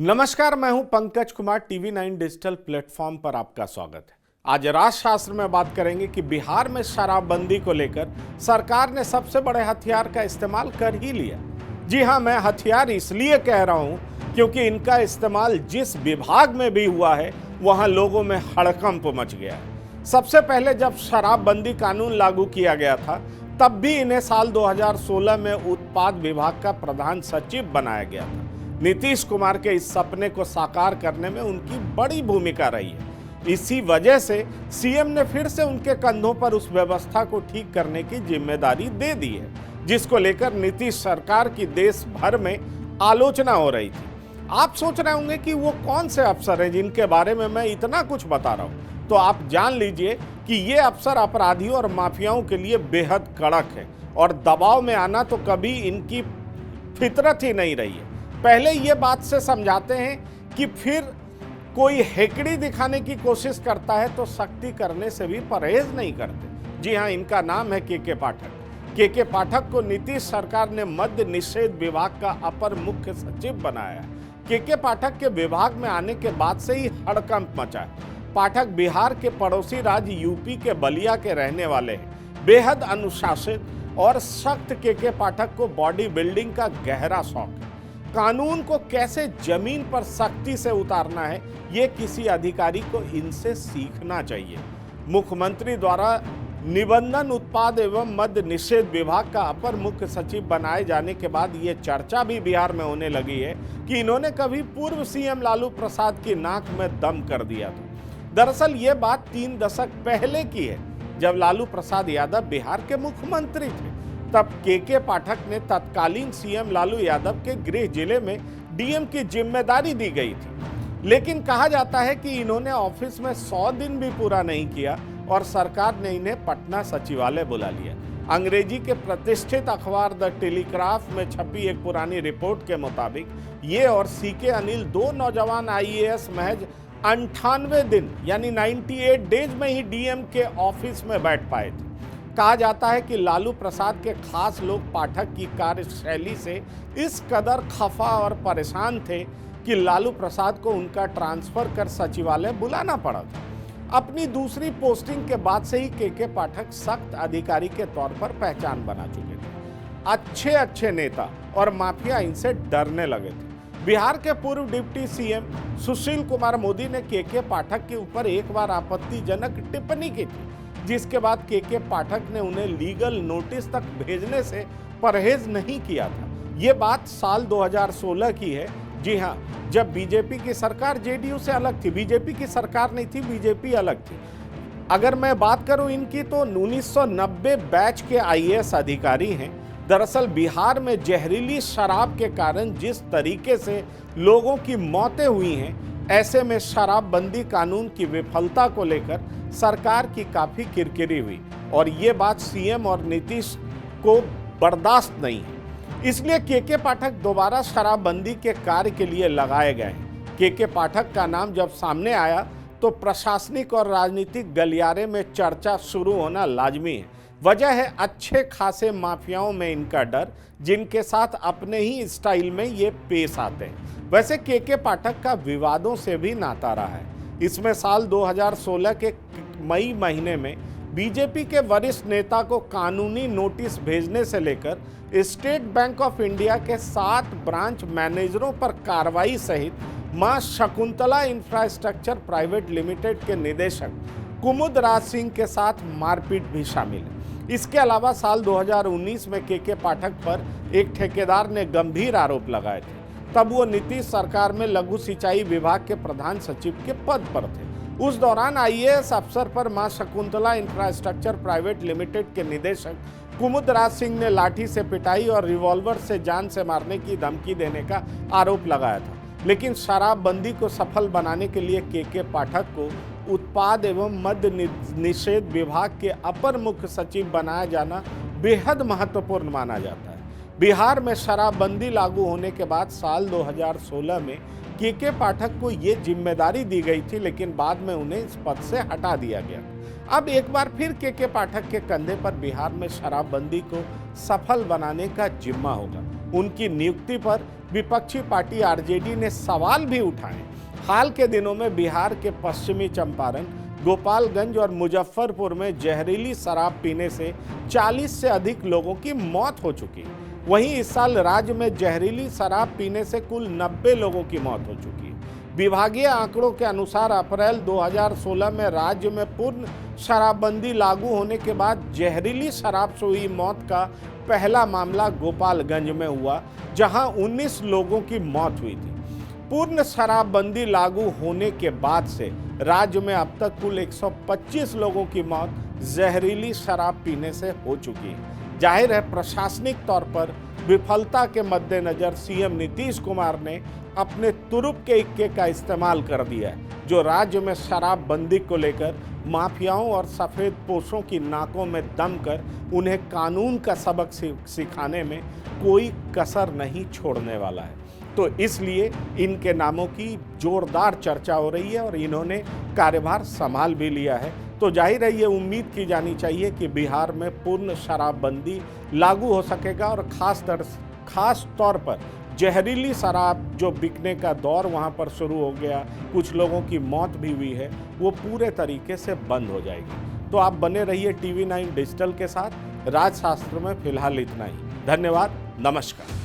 नमस्कार, मैं हूं Pankaj Kumar. TV 9 digital platform पर आपका स्वागत है। आज राजशास्त्र में बात करेंगे कि बिहार में शराबबंदी को लेकर सरकार ने सबसे बड़े हथियार का इस्तेमाल कर ही लिया। जी हां, मैं हथियार इसलिए कह रहा हूं क्योंकि इनका इस्तेमाल जिस विभाग में भी हुआ है वहां लोगों में हड़कंप मच गया है। सबसे पहले जब शराबबंदी कानून लागू किया गया था तब भी इन्हें साल 2016 में उत्पाद विभाग का प्रधान सचिव बनाया गया था। नीतीश कुमार के इस सपने को साकार करने में उनकी बड़ी भूमिका रही है। इसी वजह से सीएम ने फिर से उनके कंधों पर उस व्यवस्था को ठीक करने की जिम्मेदारी दे दी है, जिसको लेकर नीतीश सरकार की देश भर में आलोचना हो रही थी। आप सोच रहे होंगे कि वो कौन से अफसर हैं जिनके बारे में मैं इतना कुछ बता रहा हूं, तो आप जान लीजिए कि ये अफसर अपराधियों और माफियाओं के लिए बेहद कड़क है और दबाव में आना तो कभी इनकी फितरत ही नहीं रही है। पहले ये बात से समझाते हैं कि फिर कोई हेकड़ी दिखाने की कोशिश करता है तो सख्ती करने से भी परहेज नहीं करते। जी हाँ, इनका नाम है के पाठक। के पाठक को नीतीश सरकार ने मद्य निषेध विभाग का अपर मुख्य सचिव बनाया। के पाठक के विभाग में आने के बाद से ही हड़कंप मचा है। पाठक बिहार के पड़ोसी राज्य यूपी के बलिया के रहने वाले हैं। बेहद अनुशासित और सख्त के पाठक को बॉडी बिल्डिंग का गहरा शौक है। कानून को कैसे जमीन पर सख्ती से उतारना है, ये किसी अधिकारी को इनसे सीखना चाहिए। मुख्यमंत्री द्वारा निबंधन उत्पाद एवं मद्य निषेध विभाग का अपर मुख्य सचिव बनाए जाने के बाद ये चर्चा भी बिहार में होने लगी है कि इन्होंने कभी पूर्व सीएम लालू प्रसाद की नाक में दम कर दिया था। दरअसल ये बात 3 दशक पहले की है, जब लालू प्रसाद यादव बिहार के मुख्यमंत्री थे। तब के पाठक ने तत्कालीन सीएम लालू यादव के गृह जिले में डीएम की जिम्मेदारी दी गई थी, लेकिन कहा जाता है कि इन्होंने ऑफिस में 100 दिन भी पूरा नहीं किया और सरकार ने इन्हें पटना सचिवालय बुला लिया। अंग्रेजी के प्रतिष्ठित अखबार द टेलीग्राफ में छपी एक पुरानी रिपोर्ट के मुताबिक ये और सीके अनिल, 2 नौजवान आईएएस महज 98 दिन यानी 98 डेज में ही डीएम के ऑफिस में बैठ पाए थे। कहा जाता है कि लालू प्रसाद के खास लोग पाठक की कार्यशैली से इस कदर खफा और परेशान थे कि लालू प्रसाद को उनका ट्रांसफर कर सचिवालय बुलाना पड़ा था। अपनी दूसरी पोस्टिंग के बाद से ही के पाठक सख्त अधिकारी के तौर पर पहचान बना चुके थे। अच्छे नेता और माफिया इनसे डरने लगे थे। बिहार के पूर्व डिप्टी सीएम सुशील कुमार मोदी ने के पाठक के ऊपर एक बार आपत्तिजनक टिप्पणी की थी, जिसके बाद के पाठक ने उन्हें लीगल नोटिस तक भेजने से परहेज नहीं किया था। ये बात साल 2016 की है। जी हाँ, जब बीजेपी की सरकार जेडीयू से अलग थी। बीजेपी की सरकार नहीं थी, बीजेपी अलग थी। अगर मैं बात करूं इनकी, तो 1990 बैच के आईएएस अधिकारी हैं। दरअसल बिहार में जहरीली शराब के कारण जिस तरीके से लोगों की मौतें हुई हैं, ऐसे में शराबबंदी कानून की विफलता को लेकर सरकार की काफी किरकिरी हुई और ये बात सीएम और नीतीश को बर्दाश्त नहीं है। इसलिए के पाठक दोबारा शराबबंदी के कार्य के लिए लगाए गए हैं। के पाठक का नाम जब सामने आया तो प्रशासनिक और राजनीतिक गलियारे में चर्चा शुरू होना लाजमी है। वजह है अच्छे खासे माफियाओं में इनका डर, जिनके साथ अपने ही स्टाइल में ये पेश आते हैं। वैसे के पाठक का विवादों से भी नाता रहा है। इसमें साल 2016 के मई महीने में बीजेपी के वरिष्ठ नेता को कानूनी नोटिस भेजने से लेकर स्टेट बैंक ऑफ इंडिया के 7 ब्रांच मैनेजरों पर कार्रवाई सहित मां शकुंतला इंफ्रास्ट्रक्चर प्राइवेट लिमिटेड के निदेशक कुमुद राज सिंह के साथ मारपीट भी शामिल है। इसके अलावा साल 2019 में के पाठक पर एक ठेकेदार ने गंभीर आरोप लगाए थे। तब वो नीतीश सरकार में लघु सिंचाई विभाग के प्रधान सचिव के पद पर थे। उस दौरान आईएएस अफसर पर मां शकुंतला इंफ्रास्ट्रक्चर प्राइवेट लिमिटेड के निदेशक कुमुद राज सिंह ने लाठी से पिटाई और रिवॉल्वर से जान से मारने की धमकी देने का आरोप लगाया था। लेकिन शराबबंदी को सफल बनाने के लिए के पाठक को उत्पाद एवं मद्य निषेध विभाग के अपर मुख्य सचिव बनाया जाना बेहद महत्वपूर्ण माना जाता है। बिहार में शराबबंदी लागू होने के बाद साल 2016 में के पाठक को ये जिम्मेदारी दी गई थी, लेकिन बाद में उन्हें इस पद से हटा दिया गया। अब एक बार फिर के पाठक के कंधे पर बिहार में शराबबंदी को सफल बनाने का जिम्मा होगा। उनकी नियुक्ति पर विपक्षी पार्टी आरजेडी ने सवाल भी उठाए। हाल के दिनों में बिहार के पश्चिमी चंपारण, गोपालगंज और मुजफ्फरपुर में जहरीली शराब पीने से 40 से अधिक लोगों की मौत हो चुकी। वहीं इस साल राज्य में जहरीली शराब पीने से कुल 90 लोगों की मौत हो चुकी। विभागीय आंकड़ों के अनुसार अप्रैल 2016 में राज्य में पूर्ण शराबबंदी लागू होने के बाद जहरीली शराब से हुई मौत का पहला मामला गोपालगंज में हुआ, जहां 19 लोगों की मौत हुई थी। पूर्ण शराबबंदी लागू होने के बाद से राज्य में अब तक कुल 125 लोगों की मौत जहरीली शराब पीने से हो चुकी है। जाहिर है, प्रशासनिक तौर पर विफलता के मद्देनजर सीएम नीतीश कुमार ने अपने तुरुप के इक्के का इस्तेमाल कर दिया है, जो राज्य में शराबबंदी को लेकर माफियाओं और सफेद पोशों की नाकों में दम कर उन्हें कानून का सबक सिखाने में कोई कसर नहीं छोड़ने वाला है। तो इसलिए इनके नामों की जोरदार चर्चा हो रही है और इन्होंने कार्यभार संभाल भी लिया है। तो जाहिर है, ये उम्मीद की जानी चाहिए कि बिहार में पूर्ण शराबबंदी लागू हो सकेगा और खास तौर पर जहरीली शराब जो बिकने का दौर वहाँ पर शुरू हो गया, कुछ लोगों की मौत भी हुई है, वो पूरे तरीके से बंद हो जाएगी। तो आप बने रहिए TV9 डिजिटल के साथ। राजशास्त्र में फिलहाल इतना ही। धन्यवाद, नमस्कार।